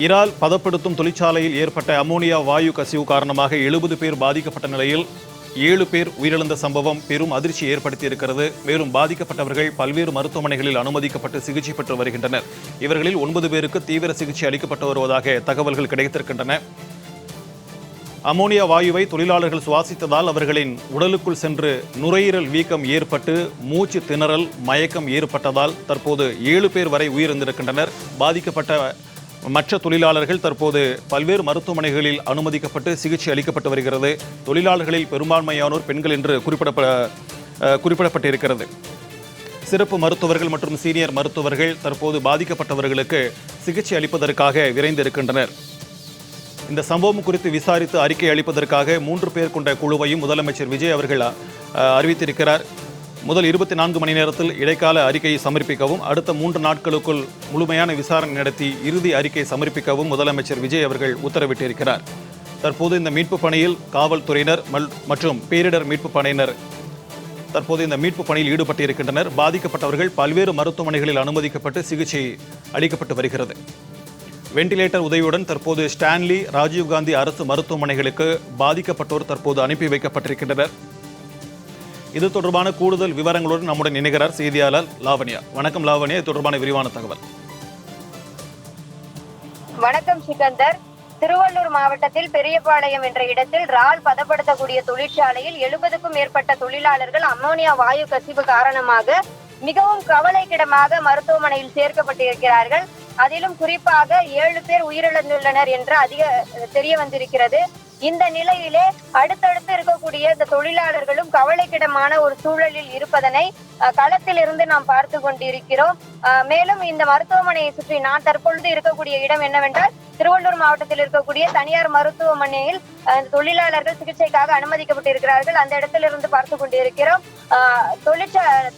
இறால் பதப்படுத்தும் தொழிற்சாலையில் ஏற்பட்ட அமோனியா வாயு கசிவு காரணமாக 70 பேர் பாதிக்கப்பட்ட நிலையில் 7 பேர் உயிரிழந்த சம்பவம் பெரும் அதிர்ச்சி ஏற்படுத்தியிருக்கிறது. மேலும் பாதிக்கப்பட்டவர்கள் பல்வேறு மருத்துவமனைகளில் அனுமதிக்கப்பட்டு சிகிச்சை பெற்று வருகின்றனர். இவர்களில் 9 பேருக்கு தீவிர சிகிச்சை அளிக்கப்பட்டு வருவதாக தகவல்கள் கிடைத்திருக்கின்றன. அமோனியா வாயுவை தொழிலாளர்கள் சுவாசித்ததால் அவர்களின் உடலுக்குள் சென்று நுரையீரல் வீக்கம் ஏற்பட்டு மூச்சு திணறல், மயக்கம் ஏற்பட்டதால் தற்போது 7 பேர் வரை உயிரிழந்திருக்கின்றனர். பாதிக்கப்பட்ட மற்ற தொழிலாளர்கள் தற்போது பல்வேறு மருத்துவமனைகளில் அனுமதிக்கப்பட்டு சிகிச்சை அளிக்கப்பட்டு வருகிறது. தொழிலாளர்களில் பெரும்பான்மையானோர் பெண்கள் என்று குறிப்பிடப்பட்டிருக்கிறது. சிறப்பு மருத்துவர்கள் மற்றும் சீனியர் மருத்துவர்கள் தற்போது பாதிக்கப்பட்டவர்களுக்கு சிகிச்சை அளிப்பதற்காக விரைந்திருக்கின்றனர். இந்த சம்பவம் குறித்து விசாரித்து அறிக்கை அளிப்பதற்காக 3 பேர் கொண்ட குழுவையும் முதலமைச்சர் விஜய் அவர்கள் அறிவித்திருக்கிறார். முதல் 24 மணி நேரத்தில் இடைக்கால அறிக்கையை சமர்ப்பிக்கவும், அடுத்த 3 நாட்களுக்குள் முழுமையான விசாரணை நடத்தி இறுதி அறிக்கை சமர்ப்பிக்கவும் முதலமைச்சர் விஜய் அவர்கள் உத்தரவிட்டிருக்கிறார். தற்போது இந்த மீட்பு பணியில் காவல்துறையினர் மற்றும் பேரிடர் மீட்பு படையினர் தற்போது இந்த மீட்பு பணியில் ஈடுபட்டிருக்கின்றனர். பாதிக்கப்பட்டவர்கள் பல்வேறு மருத்துவமனைகளில் அனுமதிக்கப்பட்டு சிகிச்சை அளிக்கப்பட்டு வருகிறது. வெண்டிலேட்டர் உதவியுடன் தற்போது ஸ்டான்லி, ராஜீவ்காந்தி அரசு மருத்துவமனைகளுக்கு பாதிக்கப்பட்டோர் தற்போது அனுப்பி வைக்கப்பட்டிருக்கின்றனர். இது தொடர்பான கூடுதல் விவரங்களுடன் நம்முடன் இணைகிறார் செய்தியாளர் லாவண்யா. வணக்கம் லாவண்யா, இது தொடர்பான விரிவான தகவல். வணக்கம் சிக்கந்தர். திருவள்ளூர் மாவட்டத்தில் பெரியபாளையம் என்ற இடத்தில் இறால் பதப்படுத்தக்கூடிய தொழிற்சாலையில் 70க்கும் மேற்பட்ட தொழிலாளர்கள் அமோனியா வாயு கசிவு காரணமாக மிகவும் கவலைக்கிடமாக மருத்துவமனையில் சேர்க்கப்பட்டிருக்கிறார்கள். அதிலும் குறிப்பாக 7 பேர் உயிரிழந்துள்ளனர் என்று தெரிய வந்திருக்கிறது. இந்த நிலையிலே அடுத்தடுத்து இருக்கக்கூடிய இந்த தொழிலாளர்களும் கவலைக்கிடமான ஒரு சூழலில் இருப்பதனை களத்தில் இருந்து நாம் பார்த்து கொண்டிருக்கிறோம். மேலும் இந்த மருத்துவமனையை சுற்றி நான் தற்பொழுது இருக்கக்கூடிய இடம் என்னவென்றால், திருவள்ளூர் மாவட்டத்தில் இருக்கக்கூடிய தனியார் மருத்துவமனையில் தொழிலாளர்கள் சிகிச்சைக்காக அனுமதிக்கப்பட்டிருக்கிறார்கள். அந்த இடத்திலிருந்து பார்த்து கொண்டிருக்கிறோம்.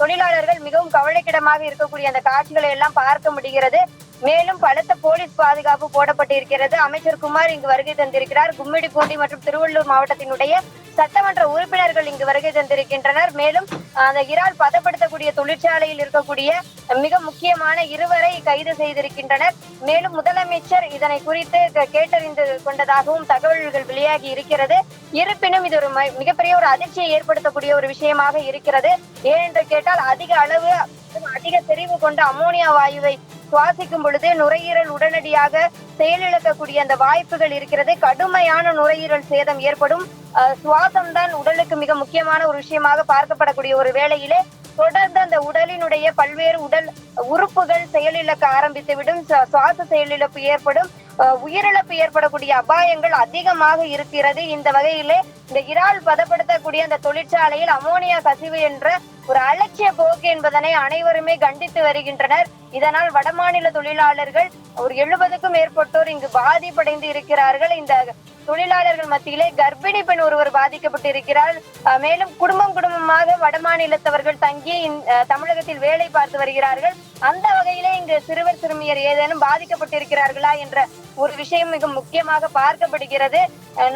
தொழிலாளர்கள் மிகவும் கவலைக்கிடமாக இருக்கக்கூடிய அந்த காட்சிகளை எல்லாம் பார்க்க முடிகிறது. மேலும் பலத்த போலீஸ் பாதுகாப்பு போடப்பட்டிருக்கிறது. அமைச்சர் குமார் இங்கு வருகை தந்திருக்கிறார். கும்மிடிப்பூண்டி மற்றும் திருவள்ளூர் மாவட்டத்தினுடைய சட்டமன்ற உறுப்பினர்கள் இங்கு வருகை தந்திருக்கின்றனர். மேலும் அந்த இறால் பதப்படுத்தக்கூடிய தொழிற்சாலையில் இருக்கக்கூடிய மிக முக்கியமான 2 பேரை கைது செய்திருக்கின்றனர். மேலும் முதலமைச்சர் இதனை குறித்து கேட்டறிந்து கொண்டதாகவும் தகவல்கள் வெளியாகி இருக்கிறது. இருப்பினும் இது ஒரு மிகப்பெரிய ஒரு அதிர்ச்சியை ஏற்படுத்தக்கூடிய ஒரு விஷயமாக இருக்கிறது. ஏனென்று கேட்டால் அதிக செறிவு கொண்ட அமோனியா வாயுவை சுவாசிக்கும் பொழுது நுரையீரல் உடனடியாக செயலிழக்கக்கூடிய அந்த வாய்ப்புகள் இருக்கிறது. கடுமையான நுரையீரல் சேதம் ஏற்படும். சுவாசம் தான் உடலுக்கு மிக முக்கியமான ஒரு விஷயமாக பார்க்கப்படக்கூடிய ஒரு வேளையிலே தொடர்ந்து அந்த உடலினுடைய பல்வேறு உடல் உறுப்புகள் செயலிழக்க ஆரம்பித்துவிடும். சுவாச செயலிழப்பு ஏற்படும். உயிரிழப்பு ஏற்படக்கூடிய அபாயங்கள் அதிகமாக இருக்கிறது. இந்த வகையிலே இந்த இறால் பதப்படுத்தக்கூடிய அந்த தொழிற்சாலையில் அமோனியா கசிவு என்ற ஒரு அலட்சிய போக்கு என்பதனை அனைவருமே கண்டித்து வருகின்றனர். இதனால் வடமாநில தொழிலாளர்கள் ஒரு 70க்கும் மேற்பட்டோர் இங்கு பாதிப்படைந்து இருக்கிறார்கள். இந்த தொழிலாளர்கள் மத்தியிலே கர்ப்பிணி பெண் ஒருவர் பாதிக்கப்பட்டிருக்கிறார். மேலும் குடும்பமாக வடமாநிலத்தவர்கள் தங்கி தமிழகத்தில் வேலை பார்த்து வருகிறார்கள். அந்த வகையிலே இங்கு சிறுவர் சிறுமியர் ஏதேனும் பாதிக்கப்பட்டிருக்கிறார்களா என்ற ஒரு விஷயம் மிக முக்கியமாக பார்க்கப்படுகிறது.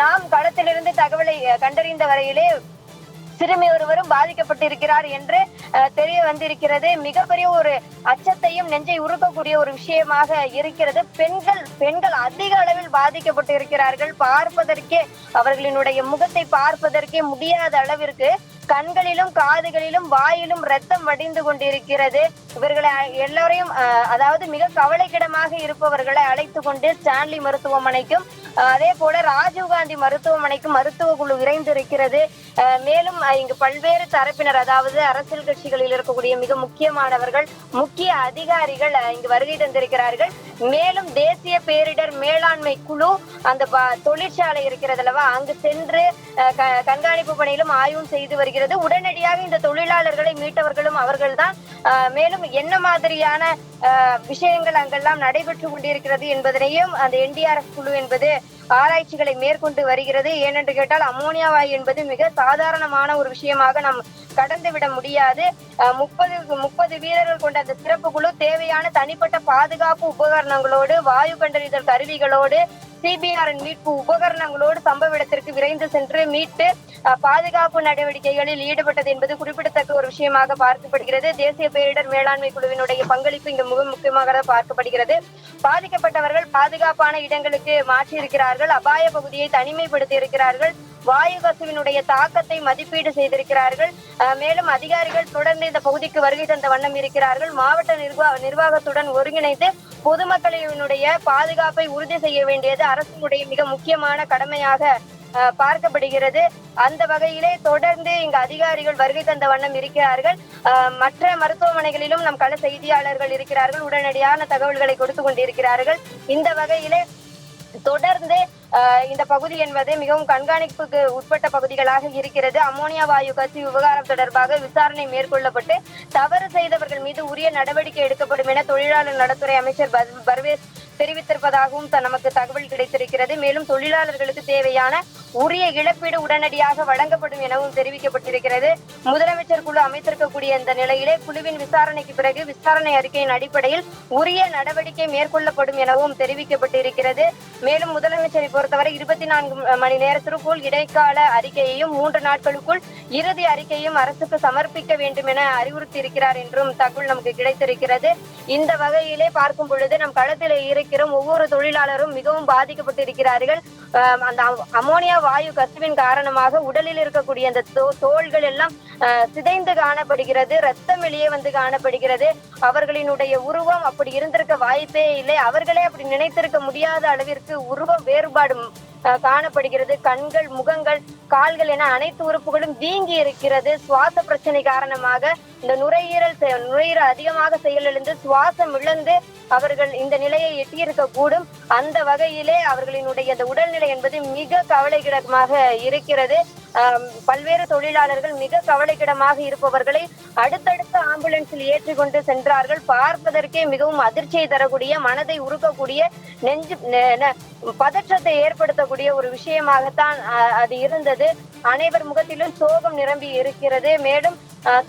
நாம் களத்திலிருந்து தகவலை கண்டறிந்த வரையிலே சிறுமி ஒருவரும் பாதிக்கப்பட்டிருக்கிறார் என்று தெரிய வந்திருக்கிறது. மிகப்பெரிய ஒரு அச்சத்தையும் நெஞ்சை உருக்கக்கூடிய ஒரு விஷயமாக இருக்கிறது. பெண்கள் அதிக அளவில் பாதிக்கப்பட்டு இருக்கிறார்கள். பார்ப்பதற்கே அவர்களினுடைய முகத்தை பார்ப்பதற்கே முடியாத அளவிற்கு கண்களிலும் காதுகளிலும் வாயிலும் ரத்தம் வடிந்து கொண்டிருக்கிறது. இவர்களை எல்லோரையும் அதாவது மிக கவலைக்கிடமாக இருப்பவர்களை அழைத்து கொண்டு ஸ்டான்லி மருத்துவமனைக்கும் அதே போல ராஜீவ்காந்தி மருத்துவமனைக்கும் மருத்துவ குழு விரைந்திருக்கிறது. மேலும் இங்கு பல்வேறு தரப்பினர், அதாவது அரசியல் கட்சிகளில் இருக்கக்கூடிய மிக முக்கியமானவர்கள், முக்கிய அதிகாரிகள் இங்கு வருகை தந்திருக்கிறார்கள். மேலும் தேசிய பேரிடர் மேலாண்மை குழு அந்த தொழிற்சாலை இருக்கிறது அல்லவா, அங்கு சென்று கண்காணிப்பு பணியிலும் ஆய்வும் செய்து வருகிறது. உடனடியாக இந்த தொழிலாளர்களை மீட்டவர்களும் அவர்கள்தான். மேலும் என்ன மாதிரியான விஷயங்கள் அங்கெல்லாம் நடைபெற்று கொண்டிருக்கிறது என்பதனையும் அந்த NDRF குழு என்பது ஆராய்ச்சிகளை மேற்கொண்டு வருகிறது. ஏனென்று கேட்டால் அமோனியா வாயு என்பது மிக சாதாரணமான ஒரு விஷயமாக நாம் கடந்து விட முடியாது. 30 வீரர்கள் கொண்ட அந்த சிறப்பு குழு தேவையான தனிப்பட்ட பாதுகாப்பு உபகரணங்களோடு, வாயு கண்டறிதல் கருவிகளோடு, சிபிஆரின் மீட்பு உபகரணங்களோடு சம்பவ இடத்திற்கு விரைந்து சென்று மீட்டு பாதுகாப்பு நடவடிக்கைகளில் ஈடுபட்டது என்பது குறிப்பிடத்தக்க ஒரு விஷயமாக பார்க்கப்படுகிறது. தேசிய பேரிடர் மேலாண்மை குழுவினுடைய பங்களிப்பு இங்கு மிக முக்கியமாக பார்க்கப்படுகிறது. பாதிக்கப்பட்டவர்கள் பாதுகாப்பான இடங்களுக்கு மாற்றியிருக்கிறார்கள், அபாய பகுதியை தனிமைப்படுத்தி இருக்கிறார்கள், வாயு கசிவினுடைய தாக்கத்தை மதிப்பீடு செய்திருக்கிறார்கள். மேலும் அதிகாரிகள் தொடர்ந்து இந்த பகுதிக்கு வருகை தந்த வண்ணம் இருக்கிறார்கள். மாவட்ட நிர்வாகத்துடன் ஒருங்கிணைந்து பொதுமக்களினுடைய பாதுகாப்பை உறுதி செய்ய வேண்டியது அரசினுடைய மிக முக்கியமான கடமையாக பார்க்கப்படுகிறது. அந்த வகையிலே தொடர்ந்து இங்கு அதிகாரிகள் வருகை தந்த வண்ணம் இருக்கிறார்கள். மற்ற மருத்துவமனைகளிலும் நம் கள செய்தியாளர்கள் இருக்கிறார்கள், உடனடியான தகவல்களை கொடுத்து கொண்டிருக்கிறார்கள். இந்த வகையிலே தொடர்ந்து இந்த பகுதி என்பது மிகவும் கண்காணிப்புக்கு உட்பட்ட பகுதிகளாக இருக்கிறது. அமோனியா வாயு கசிவு விவகாரம் தொடர்பாக விசாரணை மேற்கொள்ளப்பட்டு தவறு செய்தவர்கள் மீது உரிய நடவடிக்கை எடுக்கப்படும் என தொழிலாளர் நலத்துறை அமைச்சர் பர்வேஸ் தெரிவித்திருப்பதாகவும் நமக்கு தகவல் கிடைத்திருக்கிறது. மேலும் தொழிலாளர்களுக்கு தேவையான உரிய இழப்பீடு உடனடியாக வழங்கப்படும் எனவும் தெரிவிக்கப்பட்டிருக்கிறது. முதலமைச்சர் குழு அமைத்திருக்கக்கூடிய இந்த நிலையிலே குழுவின் விசாரணைக்கு பிறகு விசாரணை அறிக்கையின் அடிப்படையில் உரிய நடவடிக்கை மேற்கொள்ளப்படும் எனவும் தெரிவிக்கப்பட்டிருக்கிறது. மேலும் முதலமைச்சரை பொறுத்தவரை 24 மணி நேரத்திற்குள் இடைக்கால அறிக்கையையும் 3 நாட்களுக்குள் இறுதி அறிக்கையும் அரசுக்கு சமர்ப்பிக்க வேண்டும் என அறிவுறுத்தி இருக்கிறார் என்றும் தகவல் நமக்கு கிடைத்திருக்கிறது. இந்த வகையிலே பார்க்கும் பொழுது நம் களத்திலே இருக்கிற ஒவ்வொரு தொழிலாளரும் மிகவும் பாதிக்கப்பட்டிருக்கிறார்கள். அந்த அமோனியா வாயு கசிவின் காரணமாக உடலில் இருக்கக்கூடிய அந்த தோள்கள் எல்லாம் சிதைந்து காணப்படுகிறது, ரத்தம் வெளியே வந்து காணப்படுகிறது. அவர்களினுடைய உருவம் அப்படி இருந்திருக்க வாய்ப்பே இல்லை. அவர்களே அப்படி நினைத்திருக்க முடியாத அளவிற்கு உருவ வேறுபாடு காணப்படுகிறது. கண்கள், முகங்கள், கால்கள் என அனைத்து உறுப்புகளும் வீங்கி இருக்கிறது. சுவாச பிரச்சனை காரணமாக இந்த நுரையீரல் அதிகமாக செயலிழந்து சுவாசம் இழந்து அவர்கள் இந்த நிலையை எட்டியிருக்க கூடும். அந்த வகையிலே அவர்களினுடைய அந்த உடல்நிலை என்பது மிக கவலைக்கிடமாக இருக்கிறது. பல்வேறு தொழிலாளர்கள் மிக கவலைக்கிடமாக இருப்பவர்களை அடுத்தடுத்த ஆம்புலன்ஸில் ஏற்றி கொண்டு சென்றார்கள். பார்ப்பதற்கே மிகவும் அதிர்ச்சியை தரக்கூடிய, மனதை உருக்கக்கூடிய, நெஞ்சு பதற்றத்தை ஏற்படுத்தக்கூடிய ஒரு விஷயமாகத்தான் அது இருந்தது. அனைவர் முகத்திலும் சோகம் நிரம்பி இருக்கிறது. மேலும்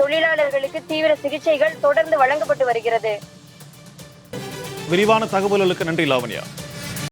தொழிலாளர்களுக்கு தீவிர சிகிச்சைகள் தொடர்ந்து வழங்கப்பட்டு வருகிறது. விரிவான தகவல்களுக்கு நன்றி லாவண்யா.